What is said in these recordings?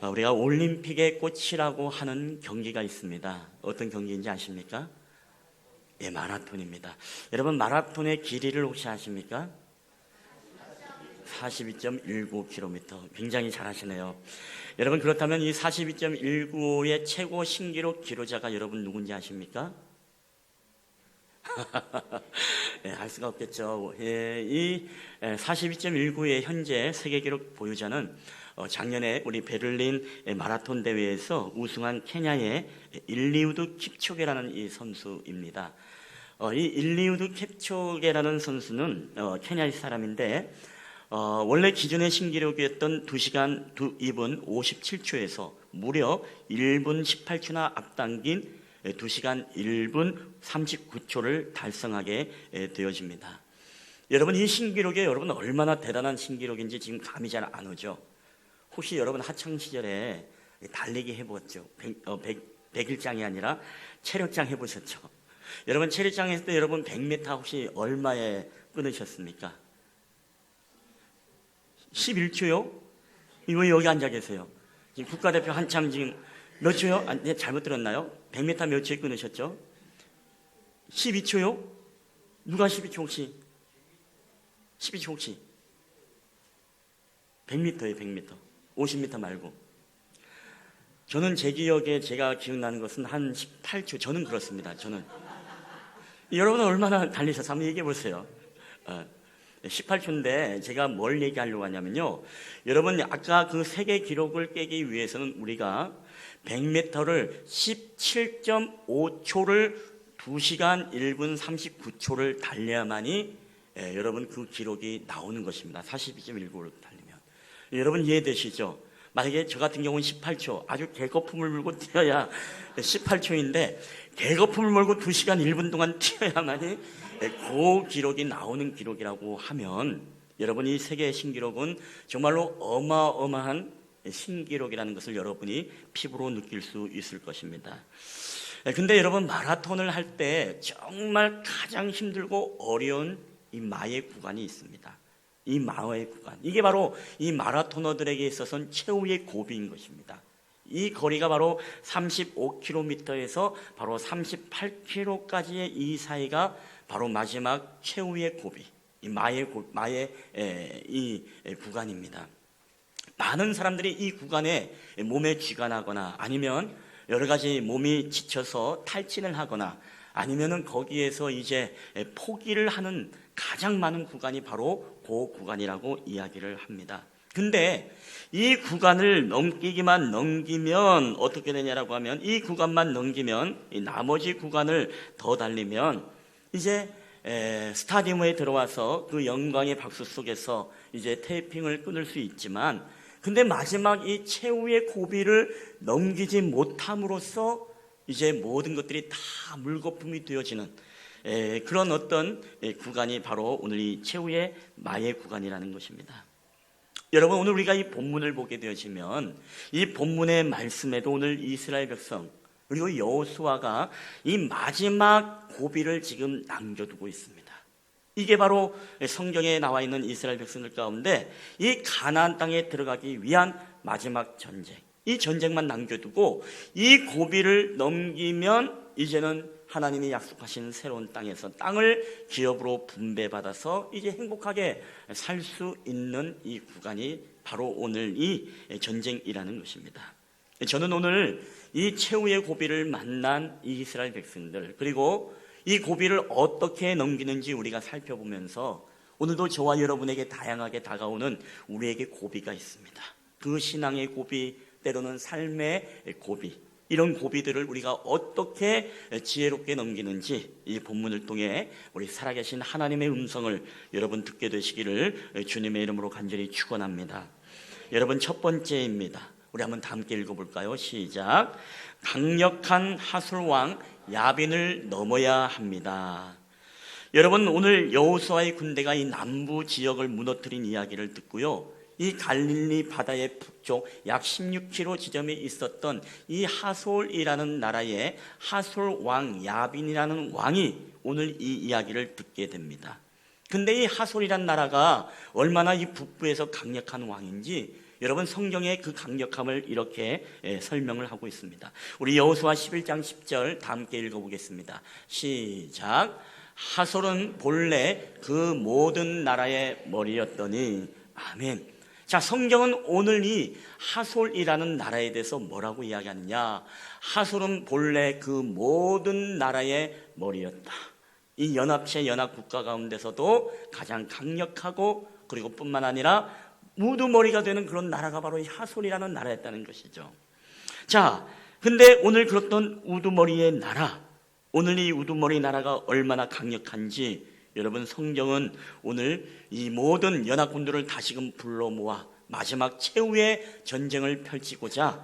우리가 올림픽의 꽃이라고 하는 경기가 있습니다. 어떤 경기인지 아십니까? 예, 마라톤입니다. 여러분, 마라톤의 길이를 혹시 아십니까? 42.19km. 굉장히 잘하시네요. 여러분, 그렇다면 이 42.19의 최고 신기록 기록자가 여러분 누군지 아십니까? 예, 알 수가 없겠죠. 예, 이 42.19의 현재 세계 기록 보유자는 작년에 우리 베를린 마라톤 대회에서 우승한 케냐의 일리우드 킵초게라는 이 선수입니다. 이 일리우드 킵초게라는 선수는 케냐의 사람인데 원래 기존의 신기록이었던 2시간 2분 57초에서 무려 1분 18초나 앞당긴 2시간 1분 39초를 달성하게 되어집니다. 여러분, 이 신기록이 여러분 얼마나 대단한 신기록인지 지금 감이 잘 안 오죠? 혹시 여러분 학창시절에 달리기 해보셨죠? 100일장이 아니라 체력장 해보셨죠? 여러분 체력장 했을 때 여러분 100m 혹시 얼마에 끊으셨습니까? 11초요? 왜 여기 앉아 계세요? 지금 국가대표 한참 지금 몇 초요? 네, 잘못 들었나요? 100m 몇 초에 끊으셨죠? 12초요? 누가 12초 혹시? 12초 혹시? 100m예요, 100m. 50m 말고. 저는 제 기억에 제가 기억나는 것은 한 18초. 저는 그렇습니다. 저는. 여러분은 얼마나 달리셔서 한번 얘기해 보세요. 18초인데 제가 뭘 얘기하려고 하냐면요. 여러분, 아까 그 세계 기록을 깨기 위해서는 우리가 100m를 17.5초를 2시간 1분 39초를 달려야만이 여러분 그 기록이 나오는 것입니다. 42.19를 달리면. 여러분 이해되시죠? 만약에 저 같은 경우는 18초, 아주 개거품을 물고 뛰어야 18초인데 개거품을 물고 2시간 1분 동안 뛰어야만이 그 기록이 나오는 기록이라고 하면 여러분, 이 세계 신기록은 정말로 어마어마한 신기록이라는 것을 여러분이 피부로 느낄 수 있을 것입니다. 근데 여러분, 마라톤을 할 때 정말 가장 힘들고 어려운 이 마의 구간이 있습니다. 이 마의 구간, 이게 바로 이 마라토너들에게 있어서는 최후의 고비인 것입니다. 이 거리가 바로 35km에서 바로 38km까지의 이 사이가 바로 마지막 최후의 고비, 이 마의 이 구간입니다. 많은 사람들이 이 구간에 몸에 쥐가 나거나 아니면 여러 가지 몸이 지쳐서 탈진을 하거나 아니면은 거기에서 이제 포기를 하는 가장 많은 구간이 바로 그 구간이라고 이야기를 합니다. 근데 이 구간을 넘기면 어떻게 되냐라고 하면, 이 구간만 넘기면 이 나머지 구간을 더 달리면 이제 스타디움에 들어와서 그 영광의 박수 속에서 이제 테이핑을 끊을 수 있지만, 근데 마지막 이 최후의 고비를 넘기지 못함으로써 이제 모든 것들이 다 물거품이 되어지는 그런 어떤 구간이 바로 오늘 이 최후의 마의 구간이라는 것입니다. 여러분, 오늘 우리가 이 본문을 보게 되어지면 이 본문의 말씀에도 오늘 이스라엘 백성 그리고 여호수아가 이 마지막 고비를 지금 남겨두고 있습니다. 이게 바로 성경에 나와 있는 이스라엘 백성들 가운데 이 가나안 땅에 들어가기 위한 마지막 전쟁, 이 전쟁만 남겨두고 이 고비를 넘기면 이제는 하나님이 약속하신 새로운 땅에서 땅을 기업으로 분배받아서 이제 행복하게 살 수 있는 이 구간이 바로 오늘 이 전쟁이라는 것입니다. 저는 오늘 이 최후의 고비를 만난 이 이스라엘 백성들, 그리고 이 고비를 어떻게 넘기는지 우리가 살펴보면서 오늘도 저와 여러분에게 다양하게 다가오는 우리에게 고비가 있습니다. 그 신앙의 고비, 때로는 삶의 고비, 이런 고비들을 우리가 어떻게 지혜롭게 넘기는지 이 본문을 통해 우리 살아계신 하나님의 음성을 여러분 듣게 되시기를 주님의 이름으로 간절히 축원합니다. 여러분, 첫 번째입니다. 우리 한번 다 함께 읽어볼까요? 시작. 강력한 하술왕 야빈을 넘어야 합니다. 여러분, 오늘 여호수아의 군대가 이 남부 지역을 무너뜨린 이야기를 듣고요, 이 갈릴리 바다의 북쪽 약 16km 지점에 있었던 이 하솔이라는 나라의 하솔 왕 야빈이라는 왕이 오늘 이 이야기를 듣게 됩니다. 근데 이 하솔이라는 나라가 얼마나 이 북부에서 강력한 왕인지 여러분 성경의 그 강력함을 이렇게 설명을 하고 있습니다. 우리 여호수아 11장 10절 다 함께 읽어보겠습니다. 시작. 하솔은 본래 그 모든 나라의 머리였더니. 아멘. 자, 성경은 오늘 이 하솔이라는 나라에 대해서 뭐라고 이야기하느냐? 하솔은 본래 그 모든 나라의 머리였다. 이 연합체 연합국가 가운데서도 가장 강력하고 그리고 뿐만 아니라 우두머리가 되는 그런 나라가 바로 이 하솔이라는 나라였다는 것이죠. 자, 근데 오늘 그렇던 우두머리의 나라, 오늘 이 우두머리 나라가 얼마나 강력한지 여러분 성경은 오늘 이 모든 연합군들을 다시금 불러 모아 마지막 최후의 전쟁을 펼치고자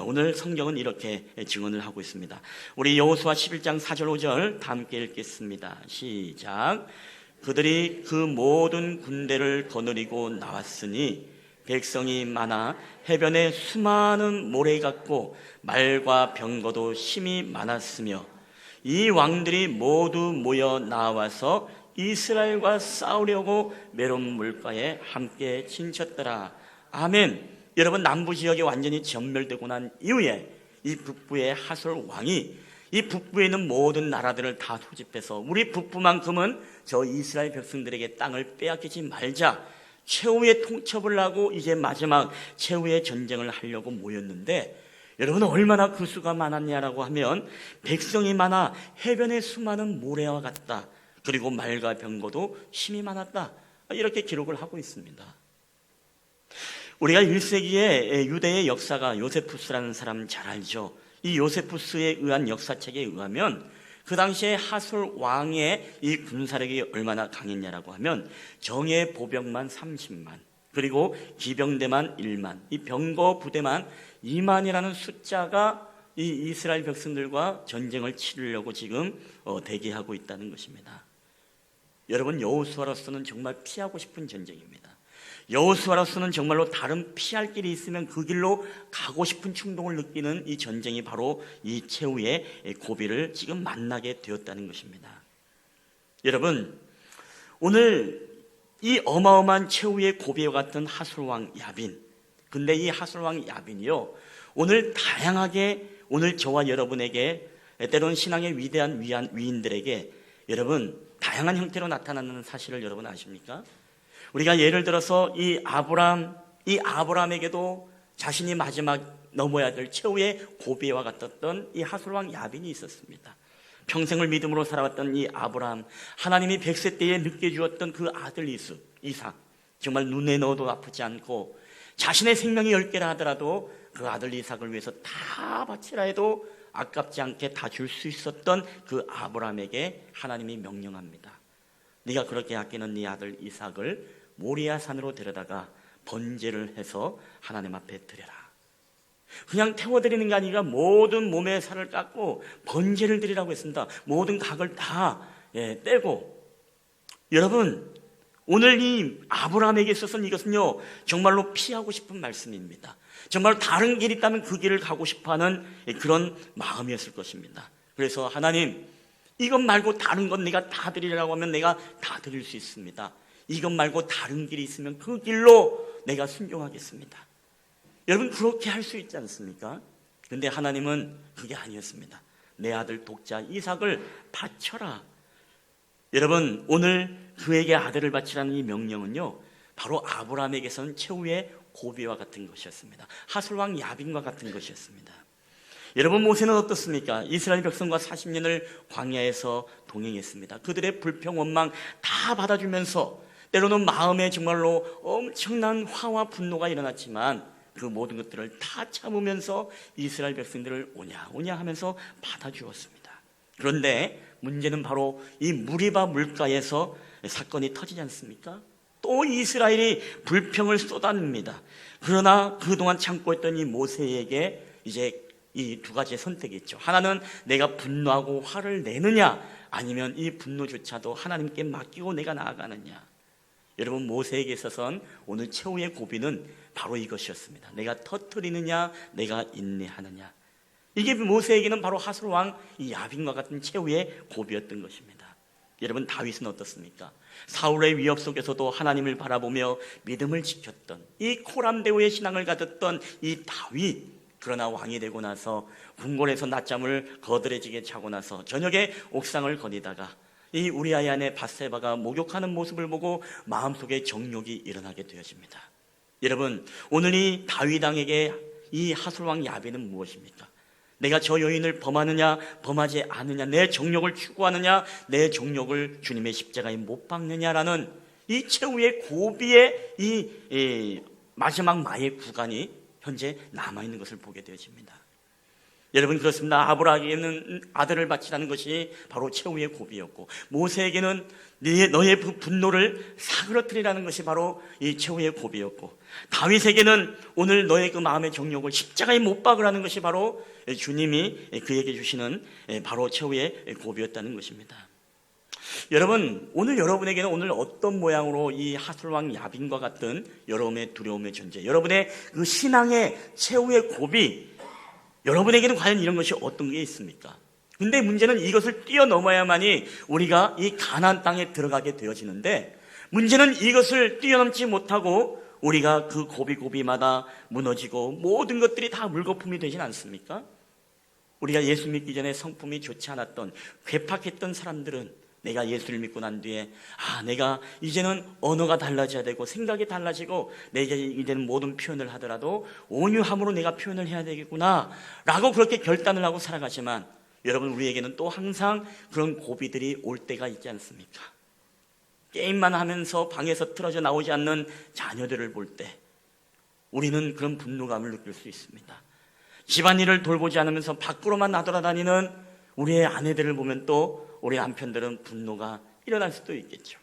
오늘 성경은 이렇게 증언을 하고 있습니다. 우리 여호수아 11장 4절 5절 다 함께 읽겠습니다. 시작. 그들이 그 모든 군대를 거느리고 나왔으니 백성이 많아 해변에 수많은 모래 같고 말과 병거도 심히 많았으며 이 왕들이 모두 모여 나와서 이스라엘과 싸우려고 메론 물가에 함께 친쳤더라. 아멘. 여러분 남부 지역이 완전히 전멸되고 난 이후에 이 북부의 하솔 왕이 이 북부에 있는 모든 나라들을 다 소집해서 우리 북부만큼은 저 이스라엘 백성들에게 땅을 빼앗기지 말자, 최후의 통첩을 하고 이제 마지막 최후의 전쟁을 하려고 모였는데 여러분 얼마나 그 수가 많았냐라고 하면 백성이 많아 해변에 수많은 모래와 같다. 그리고 말과 병거도 심히 많았다. 이렇게 기록을 하고 있습니다. 우리가 1세기에 유대의 역사가 요세푸스라는 사람 잘 알죠. 이 요세푸스에 의한 역사책에 의하면 그 당시에 하솔 왕의 이 군사력이 얼마나 강했냐라고 하면 정예 보병만 30만, 그리고 기병대만 1만, 이 병거 부대만 2만이라는 숫자가 이 이스라엘 백성들과 전쟁을 치르려고 지금 대기하고 있다는 것입니다. 여러분 여호수아로서는 정말 피하고 싶은 전쟁입니다. 여호수아로서는 정말로 다른 피할 길이 있으면 그 길로 가고 싶은 충동을 느끼는 이 전쟁이 바로 이 최후의 고비를 지금 만나게 되었다는 것입니다. 여러분 오늘 이 어마어마한 최후의 고비와 같은 하솔왕 야빈, 근데 이 하솔왕 야빈이요 오늘 다양하게 오늘 저와 여러분에게 때로는 신앙의 위대한 위인들에게 여러분 다양한 형태로 나타나는 사실을 여러분 아십니까? 우리가 예를 들어서 이 아브라함에게도 자신이 마지막 넘어야 될 최후의 고비와 같았던 이 하솔왕 야빈이 있었습니다. 평생을 믿음으로 살아왔던 이 아브라함, 하나님이 100세 때에 늦게 주었던 그 아들 이삭, 정말 눈에 넣어도 아프지 않고 자신의 생명이 10개라 하더라도 그 아들 이삭을 위해서 다 바치라 해도 아깝지 않게 다 줄 수 있었던 그 아브라함에게 하나님이 명령합니다. 네가 그렇게 아끼는 네 아들 이삭을 모리아 산으로 데려다가 번제를 해서 하나님 앞에 드려라. 그냥 태워드리는 게 아니라 모든 몸의 살을 깎고 번제를 드리라고 했습니다. 모든 각을 다 떼고. 여러분 오늘 이 아브라함에게 있어서는 이것은요 정말로 피하고 싶은 말씀입니다. 정말 다른 길이 있다면 그 길을 가고 싶어하는 그런 마음이었을 것입니다. 그래서 하나님 이것 말고 다른 건 내가 다 드리라고 하면 내가 다 드릴 수 있습니다. 이것 말고 다른 길이 있으면 그 길로 내가 순종하겠습니다. 여러분 그렇게 할 수 있지 않습니까? 그런데 하나님은 그게 아니었습니다. 내 아들 독자 이삭을 바쳐라. 여러분 오늘 그에게 아들을 바치라는 이 명령은요 바로 아브라함에게서는 최후의 고비와 같은 것이었습니다. 하솔왕 야빈과 같은 것이었습니다. 여러분 모세는 어떻습니까? 이스라엘 백성과 40년을 광야에서 동행했습니다. 그들의 불평 원망 다 받아주면서 때로는 마음에 정말로 엄청난 화와 분노가 일어났지만 그 모든 것들을 다 참으면서 이스라엘 백성들을 오냐 하면서 받아주었습니다. 그런데 문제는 바로 이 무리바 물가에서 사건이 터지지 않습니까? 또 이스라엘이 불평을 쏟아냅니다. 그러나 그동안 참고 있던 이 모세에게 이제 이 두 가지의 선택이 있죠. 하나는 내가 분노하고 화를 내느냐, 아니면 이 분노조차도 하나님께 맡기고 내가 나아가느냐. 여러분 모세에게 있어서는 오늘 최후의 고비는 바로 이것이었습니다. 내가 터뜨리느냐 내가 인내하느냐. 이게 모세에게는 바로 하솔왕 이 야빈과 같은 최후의 고비였던 것입니다. 여러분 다윗은 어떻습니까? 사울의 위협 속에서도 하나님을 바라보며 믿음을 지켰던 이 코람데오의 신앙을 가졌던 이 다윗, 그러나 왕이 되고 나서 궁궐에서 낮잠을 거드레지게 자고 나서 저녁에 옥상을 거니다가 이 우리아의 아내 밧세바가 목욕하는 모습을 보고 마음속에 정욕이 일어나게 되어집니다. 여러분, 오늘 이 다윗 왕에게 이 하솔왕 야빈은 무엇입니까? 내가 저 여인을 범하느냐 범하지 않느냐, 내 정욕을 추구하느냐 내 정욕을 주님의 십자가에 못 박느냐라는 이 최후의 고비의 이 마지막 마의 구간이 현재 남아있는 것을 보게 되어집니다. 여러분, 그렇습니다. 아브라함에게는 아들을 바치라는 것이 바로 최후의 고비였고, 모세에게는 너의 분노를 사그러뜨리라는 것이 바로 이 최후의 고비였고, 다윗에게는 오늘 너의 그 마음의 정욕을 십자가에 못 박으라는 것이 바로 주님이 그에게 주시는 바로 최후의 고비였다는 것입니다. 여러분, 오늘 여러분에게는 오늘 어떤 모양으로 이 하솔왕 야빈과 같은 여러분의 두려움의 존재, 여러분의 그 신앙의 최후의 고비, 여러분에게는 과연 이런 것이 어떤 게 있습니까? 근데 문제는 이것을 뛰어넘어야만이 우리가 이 가나안 땅에 들어가게 되어지는데, 문제는 이것을 뛰어넘지 못하고 우리가 그 고비고비마다 무너지고 모든 것들이 다 물거품이 되진 않습니까? 우리가 예수 믿기 전에 성품이 좋지 않았던, 괴팍했던 사람들은 내가 예수를 믿고 난 뒤에 내가 이제는 언어가 달라져야 되고 생각이 달라지고 내가 이제는 모든 표현을 하더라도 온유함으로 내가 표현을 해야 되겠구나 라고 그렇게 결단을 하고 살아가지만, 여러분, 우리에게는 또 항상 그런 고비들이 올 때가 있지 않습니까? 게임만 하면서 방에서 틀어져 나오지 않는 자녀들을 볼 때 우리는 그런 분노감을 느낄 수 있습니다. 집안일을 돌보지 않으면서 밖으로만 나돌아다니는 우리의 아내들을 보면 또 우리 남편들은 분노가 일어날 수도 있겠죠.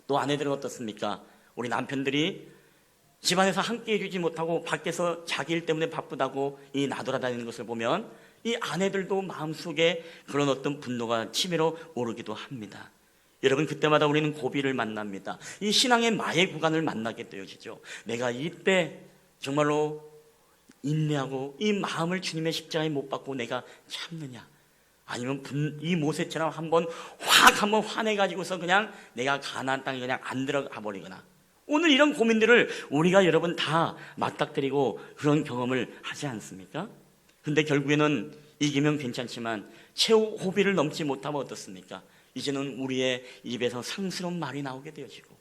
또 아내들은 어떻습니까? 우리 남편들이 집안에서 함께 해주지 못하고 밖에서 자기 일 때문에 바쁘다고 이 나돌아다니는 것을 보면 이 아내들도 마음속에 그런 어떤 분노가 치밀어 오르기도 합니다. 여러분, 그때마다 우리는 고비를 만납니다. 이 신앙의 마의 구간을 만나게 되어지죠. 내가 이때 정말로 인내하고 이 마음을 주님의 십자가에 못 박고 내가 참느냐, 아니면 이 모세처럼 한번 화내가지고서 그냥 내가 가나안 땅에 그냥 안 들어가 버리거나, 오늘 이런 고민들을 우리가 여러분 다 맞닥뜨리고 그런 경험을 하지 않습니까? 근데 결국에는 이기면 괜찮지만 최후 고비를 넘지 못하면 어떻습니까? 이제는 우리의 입에서 상스러운 말이 나오게 되어지고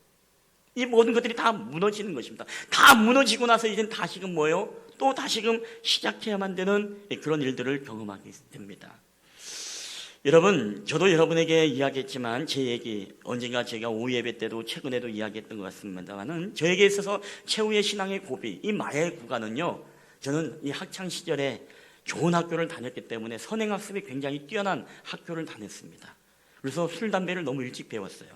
이 모든 것들이 다 무너지는 것입니다. 다 무너지고 나서 이젠 다시금 뭐예요? 또 다시금 시작해야만 되는 그런 일들을 경험하게 됩니다. 여러분, 저도 여러분에게 이야기했지만 제 얘기 언젠가 제가 오후 예배 때도 최근에도 이야기했던 것 같습니다만은, 저에게 있어서 최후의 신앙의 고비, 이 마의 구간은요, 저는 이 학창 시절에 좋은 학교를 다녔기 때문에 선행학습이 굉장히 뛰어난 학교를 다녔습니다. 그래서 술, 담배를 너무 일찍 배웠어요.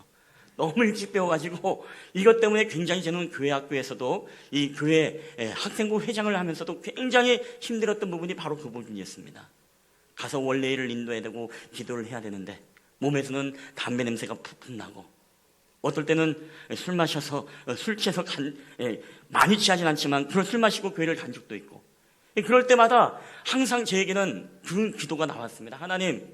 너무 일찍 배워가지고 이것 때문에 굉장히 저는 교회 학교에서도 이 교회 학생부 회장을 하면서도 굉장히 힘들었던 부분이 바로 그 부분이었습니다. 가서 원래일을 인도해야 되고 기도를 해야 되는데 몸에서는 담배 냄새가 푹푹 나고, 어떨 때는 술 마셔서 술 취해서 많이 취하진 않지만 그런 술 마시고 교회를 간 적도 있고, 그럴 때마다 항상 저에게는 그 기도가 나왔습니다. 하나님,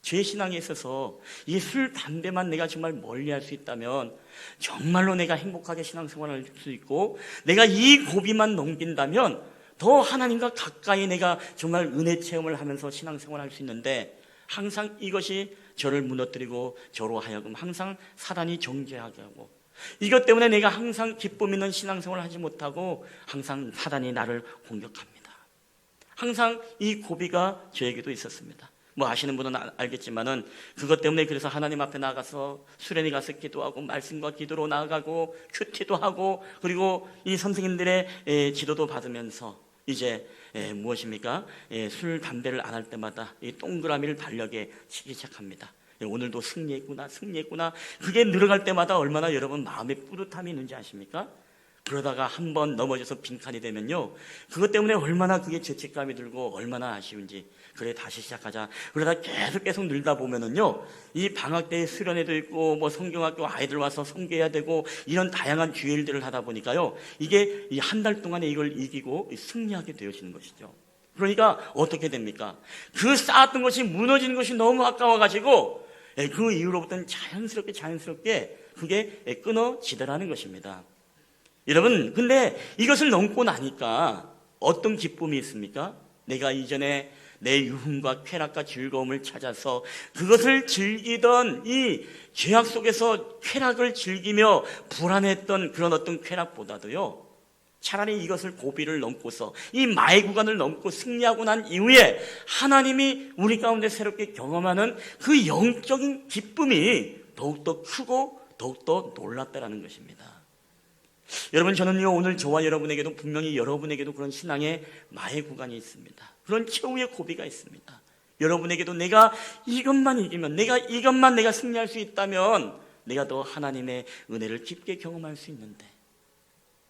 제 신앙에 있어서 이 술, 담배만 내가 정말 멀리할 수 있다면 정말로 내가 행복하게 신앙생활을 할 수 있고, 내가 이 고비만 넘긴다면 더 하나님과 가까이 내가 정말 은혜 체험을 하면서 신앙생활을 할 수 있는데, 항상 이것이 저를 무너뜨리고 저로 하여금 항상 사단이 정죄하게 하고, 이것 때문에 내가 항상 기쁨 있는 신앙생활을 하지 못하고 항상 사단이 나를 공격합니다. 항상 이 고비가 저에게도 있었습니다. 뭐 아시는 분은 알겠지만은 그것 때문에 그래서 하나님 앞에 나가서 수련회 가서 기도하고 말씀과 기도로 나아가고 큐티도 하고, 그리고 이 선생님들의 지도도 받으면서 이제 무엇입니까? 술, 담배를 안 할 때마다 이 동그라미를 달력에 치기 시작합니다. 오늘도 승리했구나. 그게 늘어갈 때마다 얼마나 여러분 마음에 뿌듯함이 있는지 아십니까? 그러다가 한번 넘어져서 빈칸이 되면요, 그것 때문에 얼마나 그게 죄책감이 들고 얼마나 아쉬운지, 그래 다시 시작하자. 그러다 계속 늘다 보면은요, 이 방학 때 수련회도 있고 뭐 성경학교 아이들 와서 성교해야 되고 이런 다양한 주일들을 하다 보니까요, 이게 이 한 달 동안에 이걸 이기고 승리하게 되어지는 것이죠. 그러니까 어떻게 됩니까? 그 쌓았던 것이 무너지는 것이 너무 아까워가지고 그 이후로부터는 자연스럽게 그게 끊어지더라는 것입니다. 여러분, 근데 이것을 넘고 나니까 어떤 기쁨이 있습니까? 내가 이전에 내 유흥과 쾌락과 즐거움을 찾아서 그것을 즐기던 이 죄악 속에서 쾌락을 즐기며 불안했던 그런 어떤 쾌락보다도요, 차라리 이것을 고비를 넘고서 이 마의 구간을 넘고 승리하고 난 이후에 하나님이 우리 가운데 새롭게 경험하는 그 영적인 기쁨이 더욱더 크고 더욱더 놀랍다라는 것입니다. 여러분, 저는요, 오늘 저와 여러분에게도 분명히 여러분에게도 그런 신앙의 마의 구간이 있습니다. 그런 최후의 고비가 있습니다. 여러분에게도 내가 이것만 이기면, 내가 승리할 수 있다면 내가 더 하나님의 은혜를 깊게 경험할 수 있는데,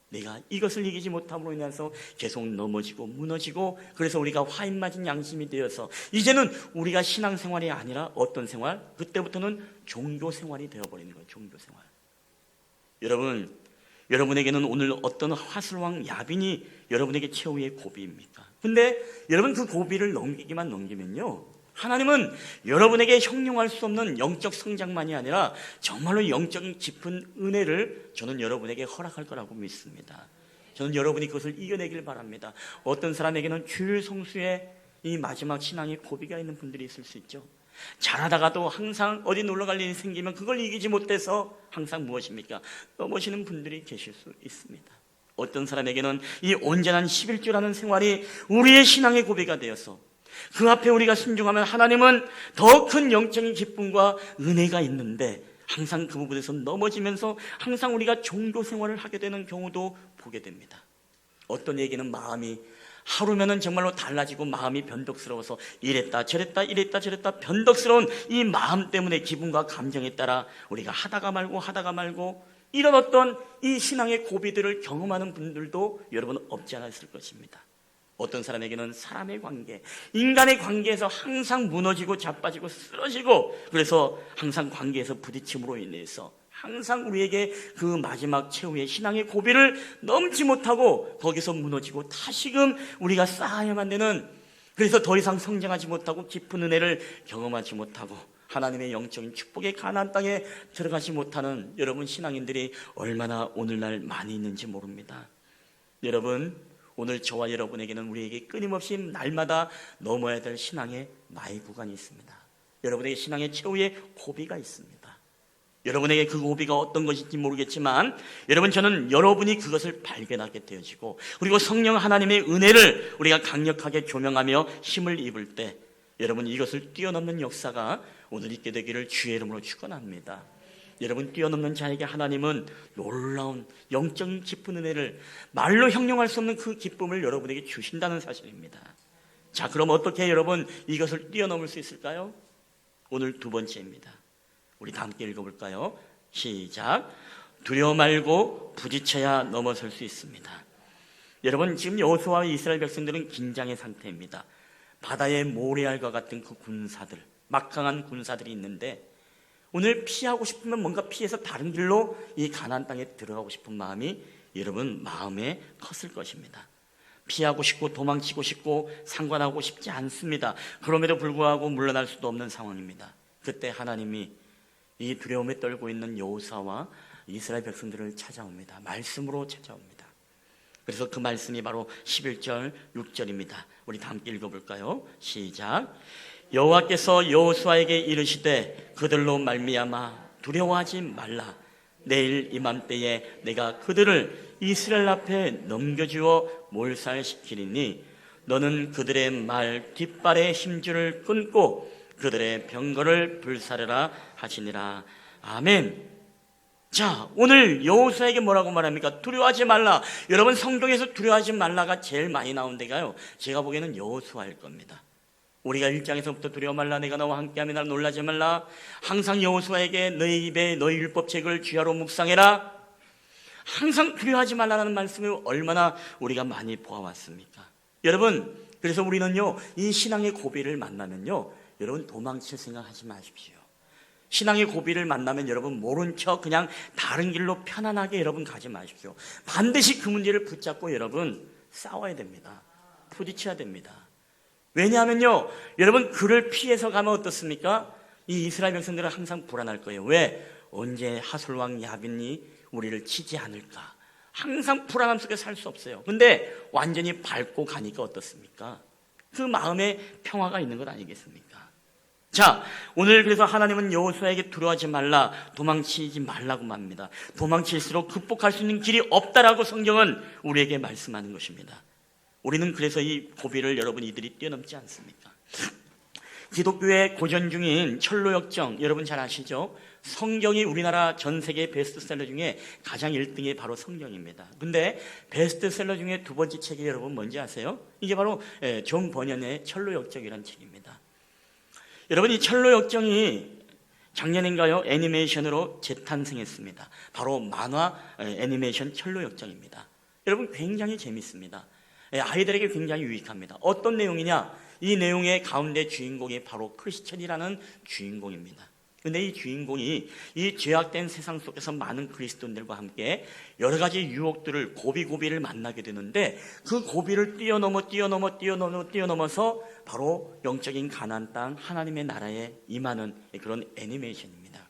내가 이것을 이기지 못함으로 인해서 계속 넘어지고 무너지고, 그래서 우리가 화인 맞은 양심이 되어서 이제는 우리가 신앙생활이 아니라 어떤 생활? 그때부터는 종교생활이 되어버리는 거예요. 종교생활. 여러분에게는 오늘 어떤 화술왕 야빈이 여러분에게 최후의 고비입니까? 근데 여러분, 그 고비를 넘기면요, 하나님은 여러분에게 형용할 수 없는 영적 성장만이 아니라 정말로 영적인 깊은 은혜를 저는 여러분에게 허락할 거라고 믿습니다. 저는 여러분이 그것을 이겨내길 바랍니다. 어떤 사람에게는 주일 성수의 이 마지막 신앙의 고비가 있는 분들이 있을 수 있죠. 잘하다가도 항상 어디 놀러갈 일이 생기면 그걸 이기지 못해서 항상 무엇입니까? 넘어지는 분들이 계실 수 있습니다. 어떤 사람에게는 이 온전한 11주라는 생활이 우리의 신앙의 고비가 되어서 그 앞에 우리가 순종하면 하나님은 더 큰 영적인 기쁨과 은혜가 있는데, 항상 그 부분에서 넘어지면서 항상 우리가 종교 생활을 하게 되는 경우도 보게 됩니다. 어떤 얘기는 마음이 하루면은 정말로 달라지고 마음이 변덕스러워서 이랬다 저랬다 변덕스러운 이 마음 때문에 기분과 감정에 따라 우리가 하다가 말고 이런 어떤 이 신앙의 고비들을 경험하는 분들도 여러분 없지 않아 있을 것입니다. 어떤 사람에게는 사람의 관계, 인간의 관계에서 항상 무너지고 자빠지고 쓰러지고, 그래서 항상 관계에서 부딪힘으로 인해서 항상 우리에게 그 마지막 최후의 신앙의 고비를 넘지 못하고 거기서 무너지고 다시금 우리가 쌓아야만 되는, 그래서 더 이상 성장하지 못하고 깊은 은혜를 경험하지 못하고 하나님의 영적인 축복의 가나안 땅에 들어가지 못하는 여러분 신앙인들이 얼마나 오늘날 많이 있는지 모릅니다. 여러분, 오늘 저와 여러분에게는 우리에게 끊임없이 날마다 넘어야 될 신앙의 마의 구간이 있습니다. 여러분에게 신앙의 최후의 고비가 있습니다. 여러분에게 그 고비가 어떤 것인지 모르겠지만, 여러분, 저는 여러분이 그것을 발견하게 되어지고, 그리고 성령 하나님의 은혜를 우리가 강력하게 조명하며 힘을 입을 때, 여러분, 이것을 뛰어넘는 역사가 오늘 있게 되기를 주의 이름으로 축원합니다. 여러분, 뛰어넘는 자에게 하나님은 놀라운 영적인 깊은 은혜를, 말로 형용할 수 없는 그 기쁨을 여러분에게 주신다는 사실입니다. 자, 그럼 어떻게 여러분 이것을 뛰어넘을 수 있을까요? 오늘 두 번째입니다. 우리 다 함께 읽어볼까요? 시작. 두려워 말고 부딪혀야 넘어설 수 있습니다. 여러분, 지금 여호수아와 이스라엘 백성들은 긴장의 상태입니다. 바다의 모래알과 같은 그 군사들, 막강한 군사들이 있는데, 오늘 피하고 싶으면 뭔가 피해서 다른 길로 이 가나안 땅에 들어가고 싶은 마음이 여러분 마음에 컸을 것입니다. 피하고 싶고 도망치고 싶고 상관하고 싶지 않습니다. 그럼에도 불구하고 물러날 수도 없는 상황입니다. 그때 하나님이 이 두려움에 떨고 있는 여호수아와 이스라엘 백성들을 찾아옵니다. 말씀으로 찾아옵니다. 그래서 그 말씀이 바로 11절 6절입니다. 우리 다 함께 읽어볼까요? 시작. 여호와께서 여호수아에게 이르시되 그들로 말미암아 두려워하지 말라. 내일 이맘때에 내가 그들을 이스라엘 앞에 넘겨주어 몰살시키리니 너는 그들의 말 뒷발의 힘줄을 끊고 그들의 병거를 불사르라 하시니라. 아멘. 자, 오늘 여호수아에게 뭐라고 말합니까? 두려워하지 말라. 여러분, 성경에서 두려워하지 말라가 제일 많이 나온 데가요, 제가 보기에는 여호수아일 겁니다. 우리가 1장에서부터 두려워 말라, 내가 너와 함께하며 나를 놀라지 말라, 항상 여호수아에게 너희 입에 너희 율법책을 주야로 묵상해라, 항상 두려워하지 말라는 말씀을 얼마나 우리가 많이 보아왔습니까? 여러분, 그래서 우리는요, 이 신앙의 고비를 만나면요, 여러분 도망칠 생각하지 마십시오. 신앙의 고비를 만나면 여러분 모른 척 그냥 다른 길로 편안하게 여러분 가지 마십시오. 반드시 그 문제를 붙잡고 여러분 싸워야 됩니다. 부딪혀야 됩니다. 왜냐하면요, 여러분 그를 피해서 가면 어떻습니까? 이 이스라엘 백성들은 항상 불안할 거예요. 왜? 언제 하솔왕 야빈이 우리를 치지 않을까? 항상 불안함 속에 살 수 없어요. 근데 완전히 밟고 가니까 어떻습니까? 그 마음에 평화가 있는 것 아니겠습니까? 자, 오늘 그래서 하나님은 여호수아에게 두려워하지 말라, 도망치지 말라고 말합니다. 도망칠수록 극복할 수 있는 길이 없다라고 성경은 우리에게 말씀하는 것입니다. 우리는 그래서 이 고비를 여러분 이들이 뛰어넘지 않습니까? 기독교의 고전 중인 철로역정, 여러분 잘 아시죠? 성경이 우리나라 전 세계 베스트셀러 중에 가장 1등이 바로 성경입니다. 근데 베스트셀러 중에 두 번째 책이 여러분 뭔지 아세요? 이게 바로 존 버년의 철로역정이라는 책입니다. 여러분, 이 철로역정이 작년인가요? 애니메이션으로 재탄생했습니다. 바로 만화 애니메이션 철로역정입니다. 여러분, 굉장히 재밌습니다. 아이들에게 굉장히 유익합니다. 어떤 내용이냐? 이 내용의 가운데 주인공이 바로 크리스천이라는 주인공입니다. 근데 이 주인공이 이 죄악된 세상 속에서 많은 그리스도인들과 함께 여러 가지 유혹들을 고비를 만나게 되는데, 그 고비를 뛰어넘어서 바로 영적인 가나안 땅 하나님의 나라에 임하는 그런 애니메이션입니다.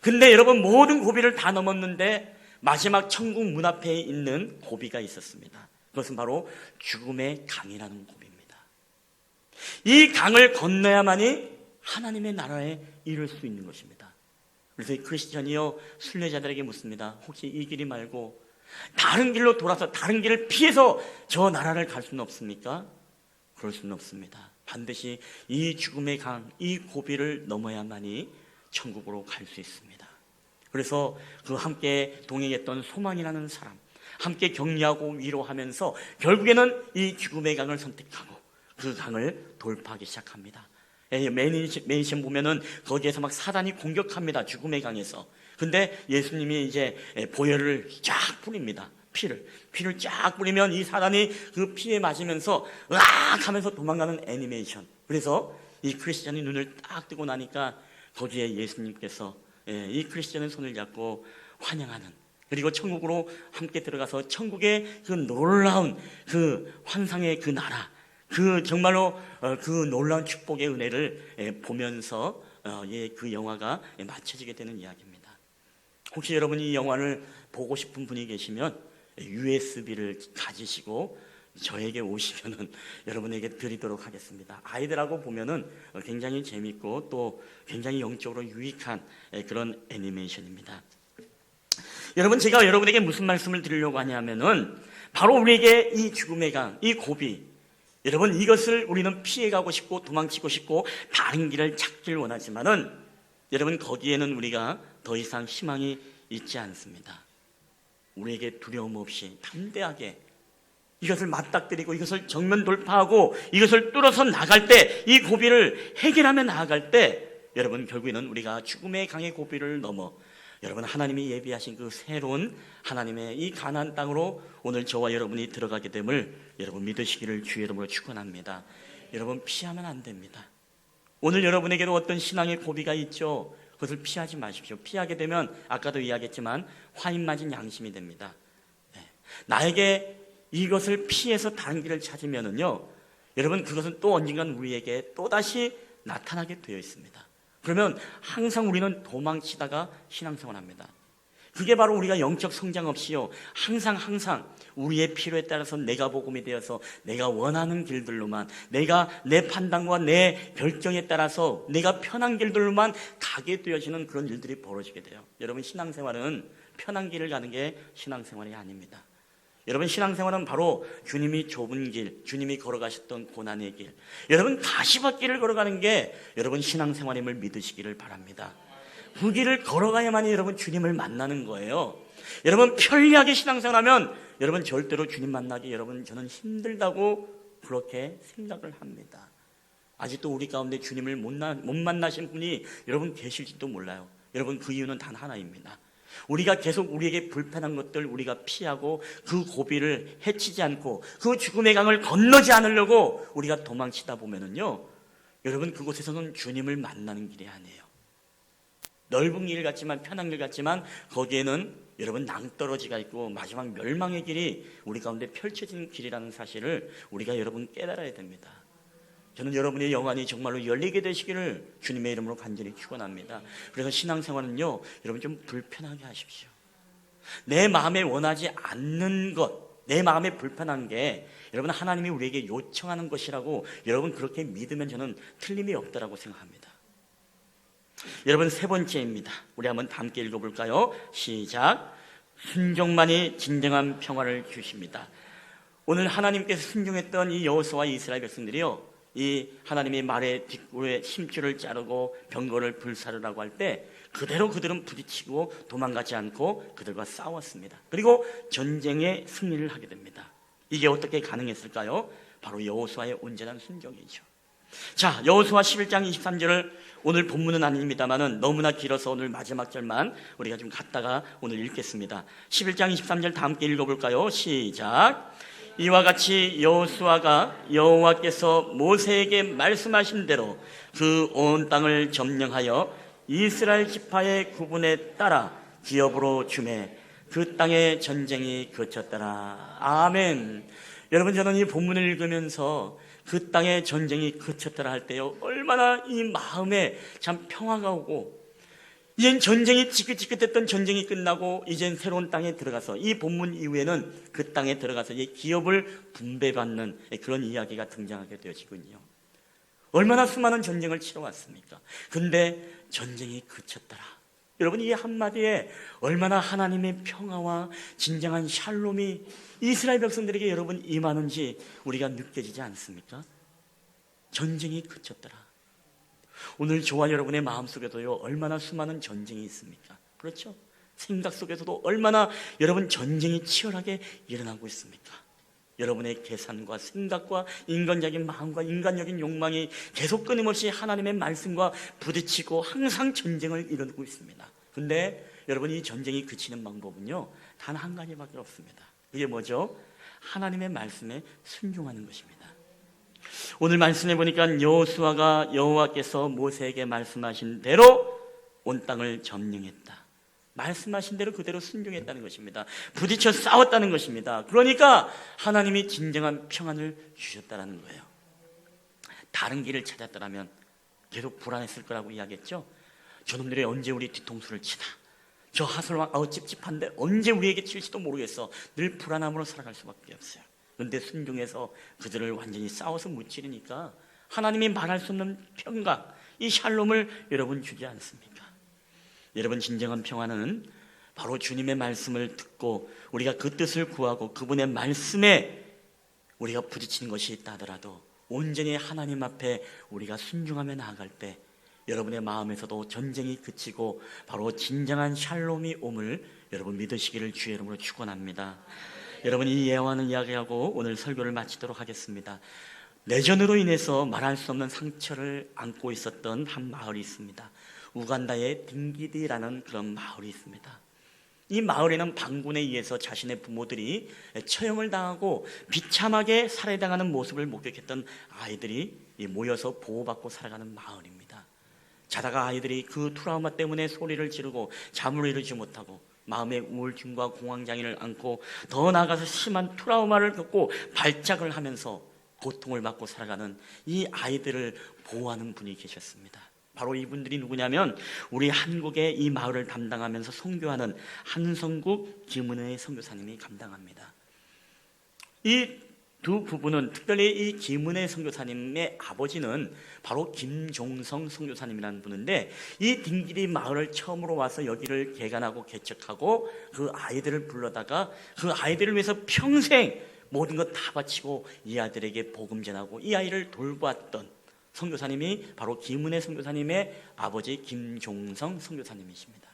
근데 여러분, 모든 고비를 다 넘었는데 마지막 천국 문 앞에 있는 고비가 있었습니다. 그것은 바로 죽음의 강이라는 고비입니다. 이 강을 건너야만이 하나님의 나라에 이룰 수 있는 것입니다. 그래서 이 크리스천이요, 순례자들에게 묻습니다. 혹시 이 길이 말고 다른 길로 돌아서 다른 길을 피해서 저 나라를 갈 수는 없습니까? 그럴 수는 없습니다. 반드시 이 죽음의 강, 이 고비를 넘어야만이 천국으로 갈 수 있습니다. 그래서 그 함께 동행했던 소망이라는 사람, 함께 격려하고 위로하면서 결국에는 이 죽음의 강을 선택하고 그 강을 돌파하기 시작합니다. 매니션 보면은 거기에서 막 사단이 공격합니다. 죽음의 강에서. 근데 예수님이 이제 보혈을 쫙 뿌립니다. 피를 쫙 뿌리면 이 사단이 그 피에 맞으면서 으악 하면서 도망가는 애니메이션. 그래서 이 크리스천이 눈을 딱 뜨고 나니까 거기에 예수님께서 이 크리스천의 손을 잡고 환영하는, 그리고 천국으로 함께 들어가서 천국의 그 놀라운 그 환상의 그 나라, 그 정말로 그 놀라운 축복의 은혜를 보면서 그 영화가 마쳐지게 되는 이야기입니다. 혹시 여러분이 이 영화를 보고 싶은 분이 계시면 USB를 가지시고 저에게 오시면은 여러분에게 드리도록 하겠습니다. 아이들하고 보면은 굉장히 재밌고 또 굉장히 영적으로 유익한 그런 애니메이션입니다. 여러분, 제가 여러분에게 무슨 말씀을 드리려고 하냐면은 바로 우리에게 이 죽음의 강, 이 고비, 여러분, 이것을 우리는 피해가고 싶고 도망치고 싶고 다른 길을 찾길 원하지만은 여러분, 거기에는 우리가 더 이상 희망이 있지 않습니다. 우리에게 두려움 없이 담대하게 이것을 맞닥뜨리고 이것을 정면 돌파하고 이것을 뚫어서 나갈 때, 이 고비를 해결하며 나아갈 때 여러분, 결국에는 우리가 죽음의 강의 고비를 넘어 여러분, 하나님이 예비하신 그 새로운 하나님의 이 가나안 땅으로 오늘 저와 여러분이 들어가게 됨을 여러분 믿으시기를 주의 이름으로 축원합니다. 여러분, 피하면 안 됩니다. 오늘 여러분에게도 어떤 신앙의 고비가 있죠. 그것을 피하지 마십시오. 피하게 되면 아까도 이야기했지만 화인 맞은 양심이 됩니다. 나에게 이것을 피해서 다른 길을 찾으면은요, 여러분, 그것은 또 언젠간 우리에게 또다시 나타나게 되어 있습니다. 그러면 항상 우리는 도망치다가 신앙생활합니다. 그게 바로 우리가 영적 성장 없이요, 항상 우리의 필요에 따라서 내가 복음이 되어서 내가 원하는 길들로만, 내가 내 판단과 내 결정에 따라서 내가 편한 길들로만 가게 되어지는 그런 일들이 벌어지게 돼요. 여러분, 신앙생활은 편한 길을 가는 게 신앙생활이 아닙니다. 여러분, 신앙생활은 바로 주님이 좁은 길, 주님이 걸어가셨던 고난의 길, 여러분 가시밭길을 걸어가는 게 여러분 신앙생활임을 믿으시기를 바랍니다. 그 길을 걸어가야만이 여러분 주님을 만나는 거예요. 여러분, 편리하게 신앙생활하면 여러분 절대로 주님 만나기 여러분 저는 힘들다고 그렇게 생각을 합니다. 아직도 우리 가운데 주님을 못 만나신 분이 여러분 계실지도 몰라요. 여러분, 그 이유는 단 하나입니다. 우리가 계속 우리에게 불편한 것들 우리가 피하고 그 고비를 해치지 않고 그 죽음의 강을 건너지 않으려고 우리가 도망치다 보면은요, 여러분, 그곳에서는 주님을 만나는 길이 아니에요. 넓은 길 같지만, 편한 길 같지만 거기에는 여러분 낭떠러지가 있고 마지막 멸망의 길이 우리 가운데 펼쳐지는 길이라는 사실을 우리가 여러분 깨달아야 됩니다. 저는 여러분의 영안이 정말로 열리게 되시기를 주님의 이름으로 간절히 축원합니다. 그래서 신앙생활은요, 여러분 좀 불편하게 하십시오. 내 마음에 원하지 않는 것, 내 마음에 불편한 게 여러분 하나님이 우리에게 요청하는 것이라고 여러분 그렇게 믿으면 저는 틀림이 없다라고 생각합니다. 여러분 세 번째입니다. 우리 한번 함께 읽어볼까요? 시작. 순종만이 진정한 평화를 주십니다. 오늘 하나님께서 순종했던 이 여호수아와 이스라엘 백성들이요, 이 하나님의 말에 뒷골에 심줄을 자르고 병거를 불사르라고 할 때 그대로 그들은 부딪히고 도망가지 않고 그들과 싸웠습니다. 그리고 전쟁에 승리를 하게 됩니다. 이게 어떻게 가능했을까요? 바로 여호수아의 온전한 순종이죠. 자, 여호수아 11장 23절을 오늘 본문은 아닙니다만은 너무나 길어서 오늘 마지막 절만 우리가 좀 갔다가 오늘 읽겠습니다. 11장 23절 다 함께 읽어볼까요? 시작. 이와 같이 여호수아가 여호와께서 모세에게 말씀하신 대로 그 온 땅을 점령하여 이스라엘 지파의 구분에 따라 기업으로 주매 그 땅의 전쟁이 그쳤더라. 아멘. 여러분, 저는 이 본문을 읽으면서 그 땅의 전쟁이 그쳤더라 할 때요, 얼마나 이 마음에 참 평화가 오고, 이젠 전쟁이 지긋지긋했던 전쟁이 끝나고 이젠 새로운 땅에 들어가서 이 본문 이후에는 그 땅에 들어가서 이제 기업을 분배받는 그런 이야기가 등장하게 되어지군요. 얼마나 수많은 전쟁을 치러왔습니까? 근데 전쟁이 그쳤더라. 여러분, 이 한마디에 얼마나 하나님의 평화와 진정한 샬롬이 이스라엘 백성들에게 여러분 임하는지 우리가 느껴지지 않습니까? 전쟁이 그쳤더라. 오늘 저와 여러분의 마음속에도요, 얼마나 수많은 전쟁이 있습니까? 그렇죠? 생각 속에서도 얼마나 여러분 전쟁이 치열하게 일어나고 있습니까? 여러분의 계산과 생각과 인간적인 마음과 인간적인 욕망이 계속 끊임없이 하나님의 말씀과 부딪히고 항상 전쟁을 이루고 있습니다. 근데 여러분, 이 전쟁이 그치는 방법은요, 단 한 가지밖에 없습니다. 그게 뭐죠? 하나님의 말씀에 순종하는 것입니다. 오늘 말씀해 보니까 여호수아가 여호와께서 모세에게 말씀하신 대로 온 땅을 점령했다. 말씀하신 대로 그대로 순종했다는 것입니다. 부딪혀 싸웠다는 것입니다. 그러니까 하나님이 진정한 평안을 주셨다는 거예요. 다른 길을 찾았더라면 계속 불안했을 거라고 이야기했죠. 저놈들이 언제 우리 뒤통수를 치나, 저 하설왕 찝찝한데 언제 우리에게 칠지도 모르겠어. 늘 불안함으로 살아갈 수밖에 없어요. 그런데 순종해서 그들을 완전히 싸워서 무찌르니까 하나님이 말할 수 없는 평강, 이 샬롬을 여러분 주지 않습니까? 여러분, 진정한 평화는 바로 주님의 말씀을 듣고 우리가 그 뜻을 구하고 그분의 말씀에 우리가 부딪히는 것이 있다 하더라도 온전히 하나님 앞에 우리가 순종하며 나아갈 때 여러분의 마음에서도 전쟁이 그치고 바로 진정한 샬롬이 옴을 여러분 믿으시기를 주의 이름으로 축원합니다. 여러분, 이 예화는 이야기하고 오늘 설교를 마치도록 하겠습니다. 내전으로 인해서 말할 수 없는 상처를 안고 있었던 한 마을이 있습니다. 우간다의 딩기디라는 그런 마을이 있습니다. 이 마을에는 반군에 의해서 자신의 부모들이 처형을 당하고 비참하게 살해당하는 모습을 목격했던 아이들이 모여서 보호받고 살아가는 마을입니다. 자다가 아이들이 그 트라우마 때문에 소리를 지르고 잠을 이루지 못하고 마음의 우울증과 공황장애를 안고 더 나아가서 심한 트라우마를 겪고 발작을 하면서 고통을 받고 살아가는 이 아이들을 보호하는 분이 계셨습니다. 바로 이분들이 누구냐면 우리 한국의 이 마을을 담당하면서 선교하는 한성국 김은혜 선교사님이 감당합니다. 이 두 부부는, 특별히 이 김은혜 선교사님의 아버지는 바로 김종성 선교사님이라는 분인데, 이 딩기리 마을을 처음으로 와서 여기를 개간하고 개척하고 그 아이들을 불러다가 그 아이들을 위해서 평생 모든 것 다 바치고 이 아이들에게 복음 전하고 이 아이를 돌보았던 선교사님이 바로 김은혜 선교사님의 아버지 김종성 선교사님이십니다.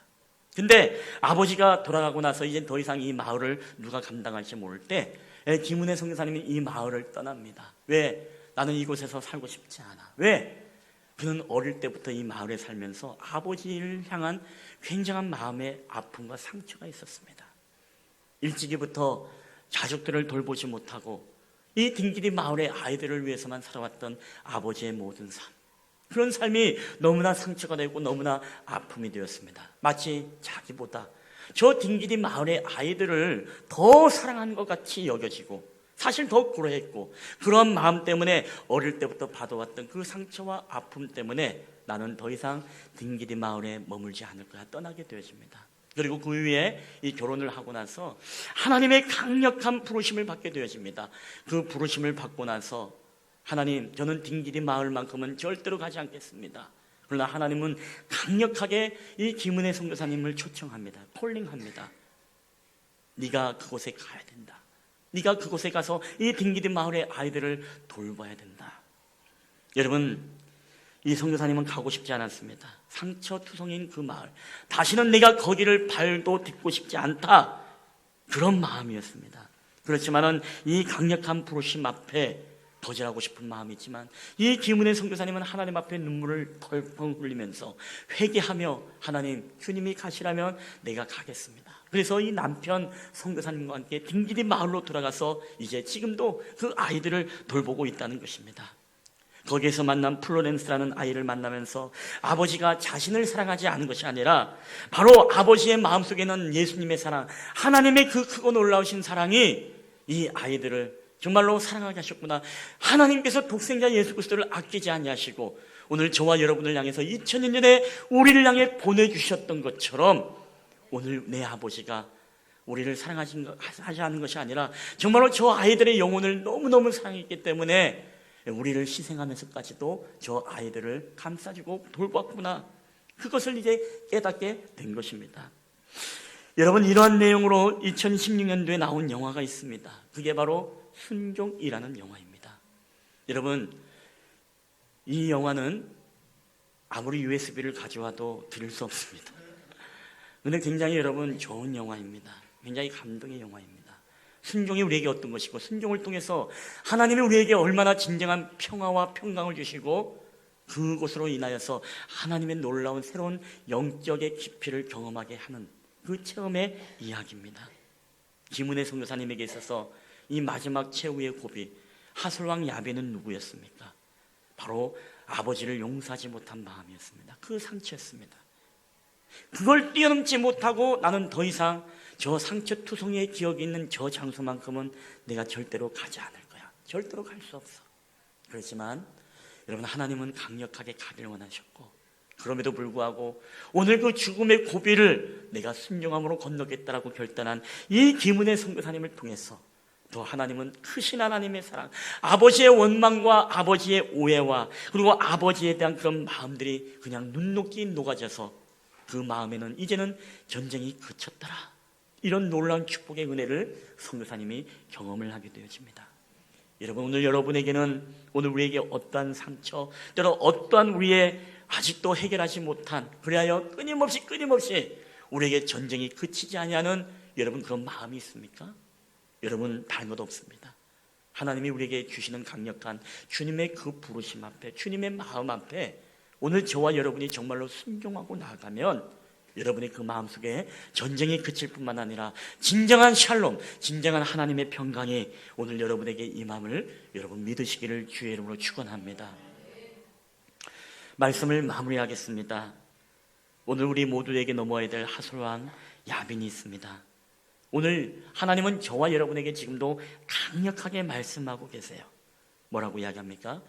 근데 아버지가 돌아가고 나서 이제 더 이상 이 마을을 누가 감당할지 모를 때 김은혜 선교사님이 이 마을을 떠납니다. 왜? 나는 이곳에서 살고 싶지 않아. 왜? 그는 어릴 때부터 이 마을에 살면서 아버지를 향한 굉장한 마음의 아픔과 상처가 있었습니다. 일찍이부터 가족들을 돌보지 못하고 이 딩기리 마을의 아이들을 위해서만 살아왔던 아버지의 모든 삶, 그런 삶이 너무나 상처가 되고 너무나 아픔이 되었습니다. 마치 자기보다 저 딩기리 마을의 아이들을 더 사랑하는 것 같이 여겨지고 사실 더 그러했고, 그런 마음 때문에 어릴 때부터 받아왔던 그 상처와 아픔 때문에 나는 더 이상 등기리 마을에 머물지 않을 거야, 떠나게 되어집니다. 그리고 그 위에 이 결혼을 하고 나서 하나님의 강력한 부르심을 받게 되어집니다. 그 부르심을 받고 나서 하나님, 저는 딩기리 마을만큼은 절대로 가지 않겠습니다. 그러나 하나님은 강력하게 이 김은혜 선교사님을 초청합니다. 콜링합니다. 네가 그곳에 가야 된다. 네가 그곳에 가서 이 딩기리 마을의 아이들을 돌봐야 된다. 여러분, 이 선교사님은 가고 싶지 않았습니다. 상처투성인 그 마을, 다시는 내가 거기를 발도 딛고 싶지 않다, 그런 마음이었습니다. 그렇지만은 이 강력한 부르심 앞에 거절하고 싶은 마음이지만 이 김은혜 선교사님은 하나님 앞에 눈물을 펄펄 흘리면서 회개하며, 하나님, 주님이 가시라면 내가 가겠습니다. 그래서 이 남편 선교사님과 함께 딩기리 마을로 돌아가서 이제 지금도 그 아이들을 돌보고 있다는 것입니다. 거기에서 만난 플로렌스라는 아이를 만나면서 아버지가 자신을 사랑하지 않은 것이 아니라 바로 아버지의 마음속에는 예수님의 사랑, 하나님의 그 크고 놀라우신 사랑이 이 아이들을 정말로 사랑하게 하셨구나. 하나님께서 독생자 예수 그리스도를 아끼지 아니하시고 오늘 저와 여러분을 향해서 2000년에 우리를 향해 보내주셨던 것처럼 오늘 내 아버지가 우리를 사랑하지 않은 것이 아니라 정말로 저 아이들의 영혼을 너무너무 사랑했기 때문에 우리를 희생하면서까지도 저 아이들을 감싸주고 돌봤구나, 그것을 이제 깨닫게 된 것입니다. 여러분, 이러한 내용으로 2016년도에 나온 영화가 있습니다. 그게 바로 순종이라는 영화입니다. 여러분, 이 영화는 아무리 USB를 가져와도 들을 수 없습니다. 그런데 굉장히 여러분 좋은 영화입니다. 굉장히 감동의 영화입니다. 순종이 우리에게 어떤 것이고, 순종을 통해서 하나님이 우리에게 얼마나 진정한 평화와 평강을 주시고 그것으로 인하여서 하나님의 놀라운 새로운 영적의 깊이를 경험하게 하는 그 체험의 이야기입니다. 김은혜 선교사님에게 있어서 이 마지막 최후의 고비, 하솔왕 야베는 누구였습니까? 바로 아버지를 용서하지 못한 마음이었습니다. 그 상처였습니다. 그걸 뛰어넘지 못하고 나는 더 이상 저 상처투성이의 기억이 있는 저 장소만큼은 내가 절대로 가지 않을 거야, 절대로 갈 수 없어. 그렇지만 여러분, 하나님은 강력하게 가기를 원하셨고, 그럼에도 불구하고 오늘 그 죽음의 고비를 내가 순종함으로 건너겠다라고 결단한 이 김은혜 선교사님을 통해서 또 하나님은 크신 하나님의 사랑, 아버지의 원망과 아버지의 오해와 그리고 아버지에 대한 그런 마음들이 그냥 눈높이 녹아져서 그 마음에는 이제는 전쟁이 그쳤더라, 이런 놀라운 축복의 은혜를 선교사님이 경험을 하게 되어집니다. 여러분, 오늘 여러분에게는, 오늘 우리에게 어떠한 상처, 때로 어떠한 우리의 아직도 해결하지 못한, 그리하여 끊임없이 우리에게 전쟁이 그치지 아니하는 여러분 그런 마음이 있습니까? 여러분, 다른 것 없습니다. 하나님이 우리에게 주시는 강력한 주님의 그 부르심 앞에, 주님의 마음 앞에 오늘 저와 여러분이 정말로 순종하고 나가면 여러분의 그 마음속에 전쟁이 그칠 뿐만 아니라 진정한 샬롬, 진정한 하나님의 평강이 오늘 여러분에게 임함을 여러분 믿으시기를 주의 이름으로 축원합니다. 말씀을 마무리하겠습니다. 오늘 우리 모두에게 넘어야 될 하솔왕 야빈이 있습니다. 오늘 하나님은 저와 여러분에게 지금도 강력하게 말씀하고 계세요. 뭐라고 이야기합니까?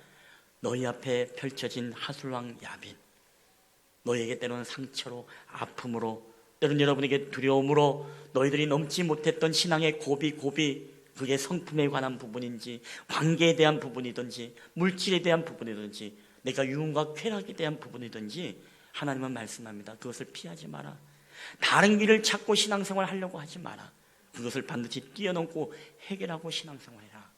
너희 앞에 펼쳐진 하솔왕 야빈, 너희에게 때로는 상처로, 아픔으로, 때로는 여러분에게 두려움으로 너희들이 넘지 못했던 신앙의 고비, 그게 성품에 관한 부분인지, 관계에 대한 부분이든지, 물질에 대한 부분이든지, 내가 유흥과 쾌락에 대한 부분이든지 하나님은 말씀합니다. 그것을 피하지 마라. 다른 길을 찾고 신앙생활 하려고 하지 마라. 그것을 반드시 뛰어넘고 해결하고 신앙생활해라.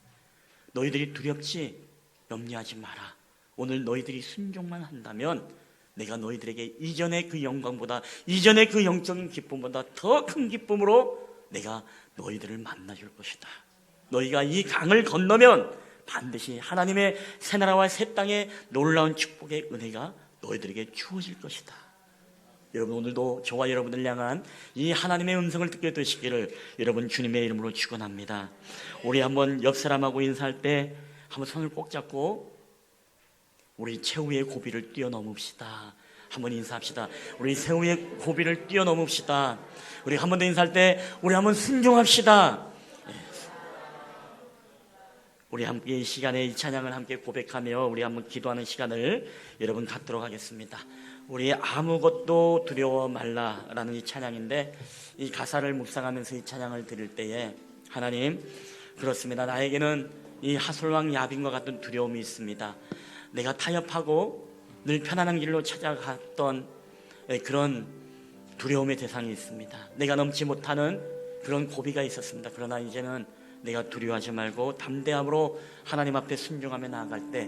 너희들이 두렵지? 염려하지 마라. 오늘 너희들이 순종만 한다면 내가 너희들에게 이전의 그 영광보다, 이전의 그 영적인 기쁨보다 더 큰 기쁨으로 내가 너희들을 만나줄 것이다. 너희가 이 강을 건너면 반드시 하나님의 새나라와 새 땅의 놀라운 축복의 은혜가 너희들에게 주어질 것이다. 여러분, 오늘도 저와 여러분을 향한 이 하나님의 음성을 듣게 되시기를 여러분 주님의 이름으로 축원합니다. 우리 한번 옆 사람하고 인사할 때 한번 손을 꼭 잡고 우리 최후의 고비를 뛰어넘읍시다. 한번 인사합시다. 우리 최후의 고비를 뛰어넘읍시다. 우리 한 번 더 인사할 때 우리 한번 순종합시다. 우리 함께 이 시간에 이 찬양을 함께 고백하며 우리 한번 기도하는 시간을 여러분 갖도록 하겠습니다. 우리 아무것도 두려워 말라라는 이 찬양인데, 이 가사를 묵상하면서 이 찬양을 드릴 때에 하나님, 그렇습니다. 나에게는 이 하솔왕 야빈과 같은 두려움이 있습니다. 내가 타협하고 늘 편안한 길로 찾아갔던 그런 두려움의 대상이 있습니다. 내가 넘지 못하는 그런 고비가 있었습니다. 그러나 이제는 내가 두려워하지 말고 담대함으로 하나님 앞에 순종하며 나아갈 때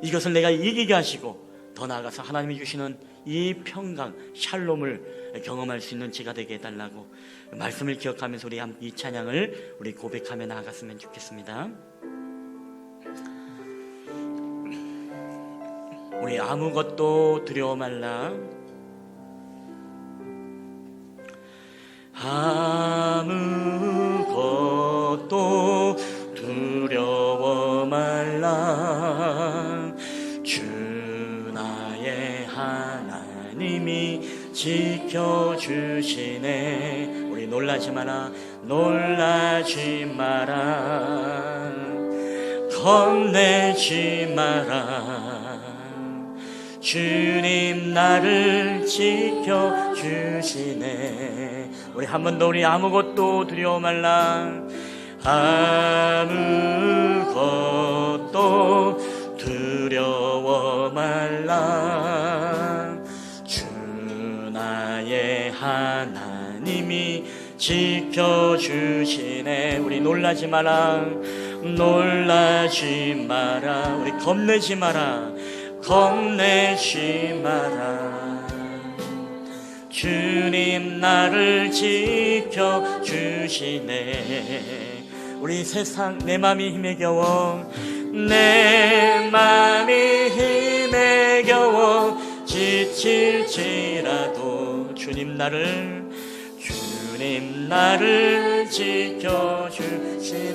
이것을 내가 이기게 하시고 더 나아가서 하나님이 주시는 이 평강, 샬롬을 경험할 수 있는 제가 되게 해달라고 말씀을 기억하면서 우리 이 찬양을 우리 고백하며 나아갔으면 좋겠습니다. 우리 아무것도 두려워 말라. 아무것도 두려워 말라. 주 나의 하나님이 지켜주시네. 우리 놀라지 마라, 놀라지 마라, 겁내지 마라. 주님 나를 지켜주시네. 우리 한 번 더 우리 아무것도 두려워 말라. 아무것도 두려워 말라. 주 나의 하나님이 지켜주시네. 우리 놀라지 마라, 놀라지 마라. 우리 겁내지 마라, 겁내지 마라. 주님 나를 지켜주시네. 우리 세상 내 맘이 힘에 겨워, 내 맘이 힘에 겨워 지칠지라도 주님 나를 지켜주시네.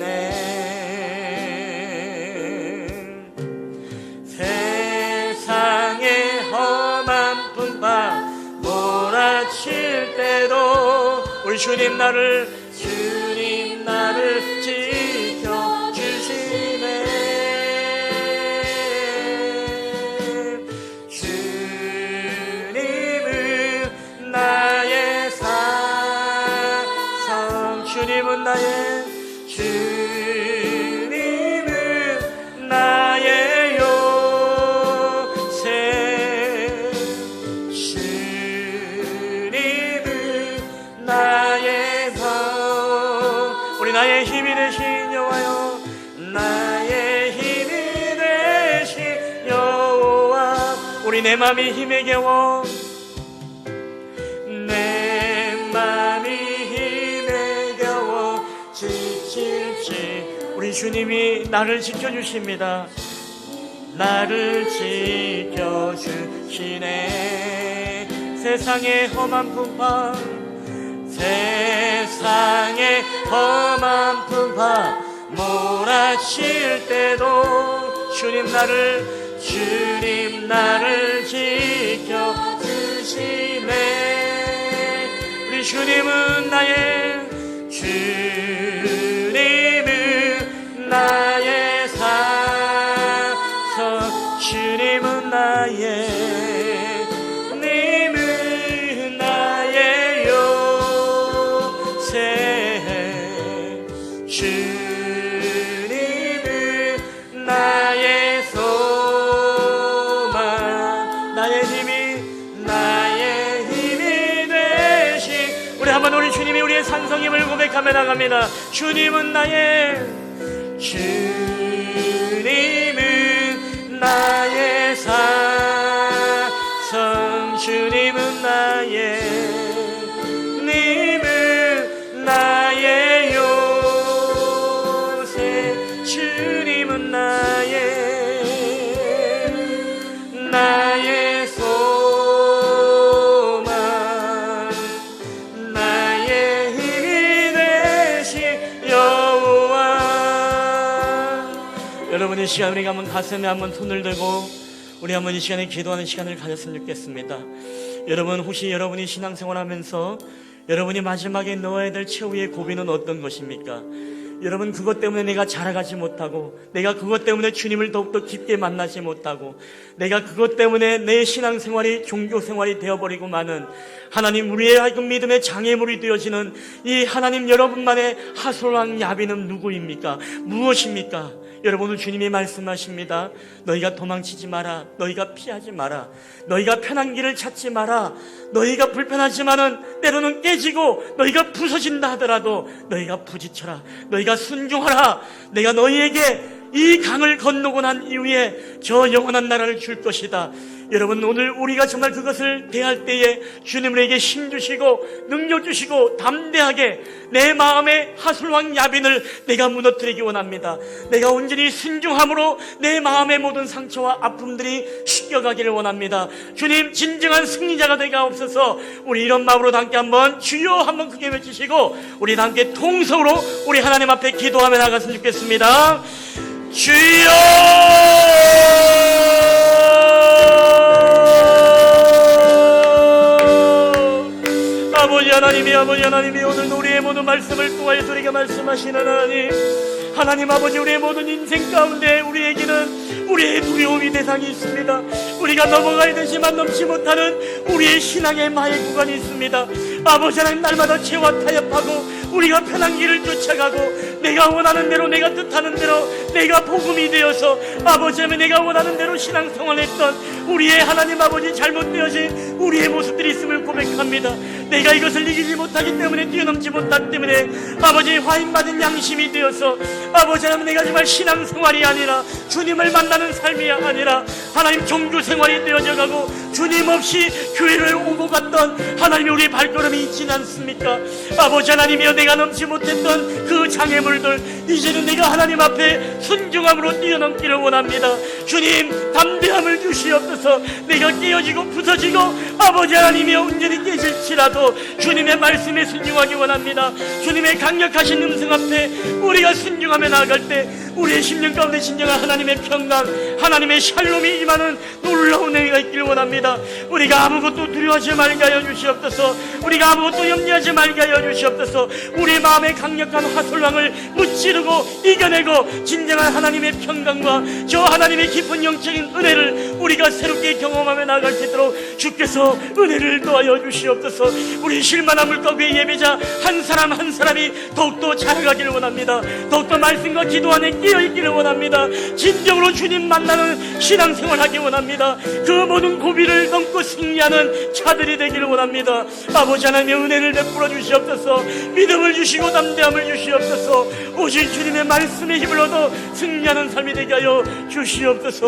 세상의 험한 풍파 몰아칠 때도 우리 주님 나를 지켜주시네. 주님은 나의 사성, 주님은 나의, 주님은 나의 요새, 주님은 나의 방. 우리 나의 힘이 되신 여호와여, 나의 힘이 되신 여호와. 우리 내 맘이 힘에 겨워, 내 맘이 힘에 겨워 지칠지. 우리 주님이 나를 지켜주십니다. 나를 지켜주시네. 세상의 험한 풍파, 세상의 험한 풍파 몰아칠 때도 주님 나를 지켜주시네. 우리 주님은 나의, 주님은 나의 사성, 주님은 나의, 님은 나의 요새, 주님은 나의 소망, 나의 힘이 되신. 우리 한번 우리 주님이 우리의 산성임을 고백하며 나갑니다. 주님은 나의, 주님은 나의 사성, 주님은 나의, 님은 나의 요새, 주님은 나의 소망, 나의 힘이 되신 여호와. 여러분 이 시간 우리가 한번 가슴에 한번 손을 들고 우리 한번 이 시간에 기도하는 시간을 가졌으면 좋겠습니다. 여러분 혹시 여러분이 신앙생활하면서 여러분이 마지막에 넣어야 될 최후의 고비는 어떤 것입니까? 여러분, 그것 때문에 내가 자라가지 못하고, 내가 그것 때문에 주님을 더욱더 깊게 만나지 못하고, 내가 그것 때문에 내 신앙생활이 종교생활이 되어버리고 마는, 하나님 우리의 하여금 믿음의 장애물이 되어지는 이 하나님 여러분만의 하솔왕 야비는 누구입니까? 무엇입니까? 여러분, 오늘 주님이 말씀하십니다. 너희가 도망치지 마라. 너희가 피하지 마라. 너희가 편한 길을 찾지 마라. 너희가 불편하지만은 때로는 깨지고 너희가 부서진다 하더라도 너희가 부지쳐라. 너희가 순종하라. 내가 너희에게 이 강을 건너고 난 이후에 저 영원한 나라를 줄 것이다. 여러분, 오늘 우리가 정말 그것을 대할 때에 주님 우리에게 힘 주시고 능력 주시고 담대하게 내 마음의 하술왕 야빈을 내가 무너뜨리기 원합니다. 내가 온전히 순종함으로 내 마음의 모든 상처와 아픔들이 씻겨가기를 원합니다. 주님, 진정한 승리자가 되게 하옵소서. 우리 이런 마음으로 함께 한번 주여 한번 크게 외치시고 우리 함께 통성으로 우리 하나님 앞에 기도하며 나갔으면 좋겠습니다. 주여! 아버지 하나님이 오늘 우리의 모든 말씀을 통하여서 우리가 말씀하시는 하나님 아버지, 우리의 모든 인생 가운데 우리에게는 우리의 두려움이 대상이 있습니다. 우리가 넘어가야 되지만 넘지 못하는 우리의 신앙의 마의 구간이 있습니다. 아버지 하나님, 날마다 죄와 타협하고 우리가 편한 길을 쫓아가고 내가 원하는 대로, 내가 뜻하는 대로 내가 복음이 되어서 아버지 하나님, 내가 원하는 대로 신앙생활을 했던 우리의 하나님 아버지 잘못되어진 우리의 모습들이 있음을 고백합니다. 내가 이것을 이기지 못하기 때문에, 뛰어넘지 못하기 때문에 아버지 화인받은 양심이 되어서 아버지 하나님, 내가 정말 신앙생활이 아니라 주님을 만나는 삶이 아니라 하나님 종교생활이 되어져가고 주님 없이 교회를 오고 갔던 하나님의 우리의 발걸음이 있지는 않습니까? 아버지 하나님이여, 내가 넘지 못했던 그 장애물들 이제는 내가 하나님 앞에 순종함으로 뛰어넘기를 원합니다. 주님, 담대함을 주시옵소서. 내가 깨어지고 부서지고 아버지 하나님이여 온전히 깨질지라도 주님의 말씀에 순종하기 원합니다. 주님의 강력하신 음성 앞에 우리가 순종하며 나아갈 때 우리의 심령 가운데 진정한 하나님의 평강, 하나님의 샬롬이 임하는 놀라운 은혜가 있기를 원합니다. 우리가 아무것도 두려워하지 말게 하여 주시옵소서. 우리가 아무것도 염려하지 말게 하여 주시옵소서. 우리의 마음에 강력한 화술왕을 무찌르고 이겨내고 진정한 하나님의 평강과 저 하나님의 깊은 영적인 은혜를 우리가 새롭게 경험하며 나아갈 수 있도록 주께서 은혜를 더하여 주시옵소서. 우리 실만한 물가구의 예배자 한 사람 한 사람이 더욱더 자라가기를 원합니다. 더욱더 말씀과 기도 안에 깨어있기를 원합니다. 진정으로 주님 만나는 신앙생활 하기 원합니다. 그 모든 고비를 넘고 승리하는 자들이 되기를 원합니다. 아버지 하나님의 은혜를 베풀어 주시옵소서. 믿음을 주시고 담대함을 주시옵소서. 오직 주님의 말씀의 힘을 얻어 승리하는 삶이 되게 하여 주시옵소서.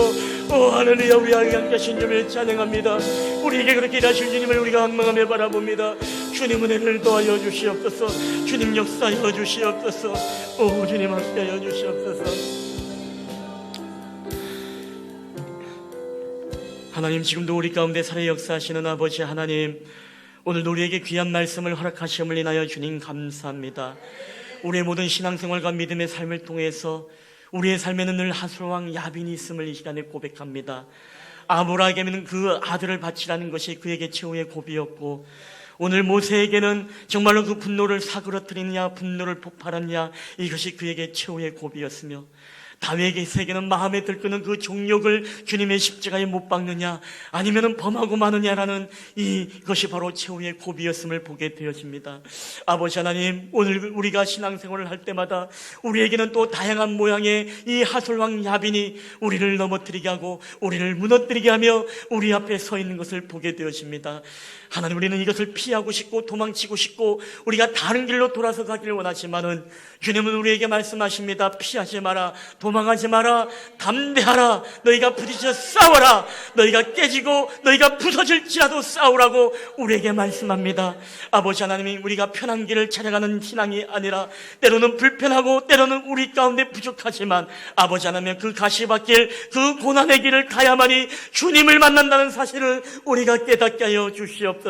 오 할렐루야. 우리 하나님 계신 주님을 찬양합니다. 우리에게 그렇게 일하실 주님을 우리가 앙망하며 바라봅니다. 주님 은혜를 더하여 주시옵소서. 주님 역사하여 주시옵소서. 오 주님 함께하여 주시옵소서. 하나님, 지금도 우리 가운데 살아 역사하시는 아버지 하나님, 오늘도 우리에게 귀한 말씀을 허락하심을 인하여 주님 감사합니다. 우리의 모든 신앙생활과 믿음의 삶을 통해서 우리의 삶에는 늘 하술왕 야빈이 있음을 이 시간에 고백합니다. 아브라함에게는 그 아들을 바치라는 것이 그에게 최후의 고비였고, 오늘 모세에게는 정말로 그 분노를 사그러뜨리느냐, 분노를 폭발하느냐, 이것이 그에게 최후의 고비였으며, 다윗에게는 마음에 들끄는 그 종욕을 주님의 십자가에 못 박느냐 아니면 범하고 마느냐라는 이것이 바로 최후의 고비였음을 보게 되어집니다. 아버지 하나님, 오늘 우리가 신앙생활을 할 때마다 우리에게는 또 다양한 모양의 이 하솔왕 야빈이 우리를 넘어뜨리게 하고 우리를 무너뜨리게 하며 우리 앞에 서 있는 것을 보게 되어집니다. 하나님, 우리는 이것을 피하고 싶고 도망치고 싶고 우리가 다른 길로 돌아서 가기를 원하지만은 주님은 우리에게 말씀하십니다. 피하지 마라, 도망하지 마라, 담대하라. 너희가 부딪혀 싸워라. 너희가 깨지고 너희가 부서질지라도 싸우라고 우리에게 말씀합니다. 아버지 하나님이 우리가 편한 길을 찾아가는 신앙이 아니라 때로는 불편하고 때로는 우리 가운데 부족하지만 아버지 하나님, 그 가시밭길, 그 고난의 길을 가야만이 주님을 만난다는 사실을 우리가 깨닫게 하여 주시옵소서.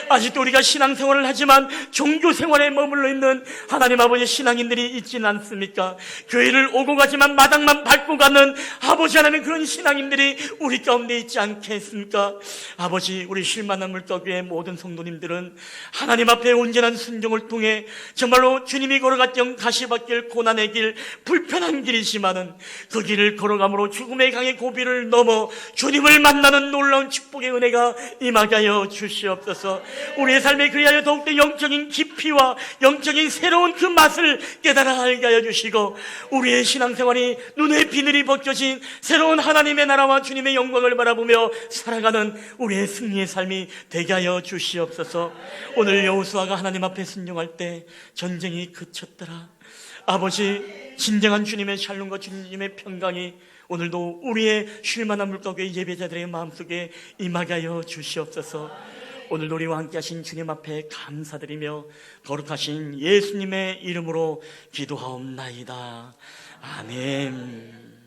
아직도 우리가 신앙생활을 하지만 종교생활에 머물러 있는 하나님 아버지 신앙인들이 있지는 않습니까? 교회를 오고 가지만 그냥 마당만 밟고 가는 아버지 하나님 그런 신앙인들이 우리 가운데 있지 않겠습니까? 아버지, 우리 쉴만한 물가교회 모든 성도님들은 하나님 앞에 온전한 순종을 통해 정말로 주님이 걸어갔던 가시밭길, 고난의 길, 불편한 길이지만은 그 길을 걸어감으로 죽음의 강의 고비를 넘어 주님을 만나는 놀라운 축복의 은혜가 임하게 하여 주시옵소서. 우리의 삶에 그리하여 더욱더 영적인 깊이와 영적인 새로운 그 맛을 깨달아 알게 하여 주시고, 우리의 신앙생활이 눈의 비늘이 벗겨진 새로운 하나님의 나라와 주님의 영광을 바라보며 살아가는 우리의 승리의 삶이 되게 하여 주시옵소서. 오늘 여호수아가 하나님 앞에 순종할 때 전쟁이 그쳤더라. 아버지, 진정한 주님의 샬롬과 주님의 평강이 오늘도 우리의 쉴만한 물가교회 예배자들의 마음속에 임하게 하여 주시옵소서. 오늘도 우리와 함께 하신 주님 앞에 감사드리며 거룩하신 예수님의 이름으로 기도하옵나이다. 아멘.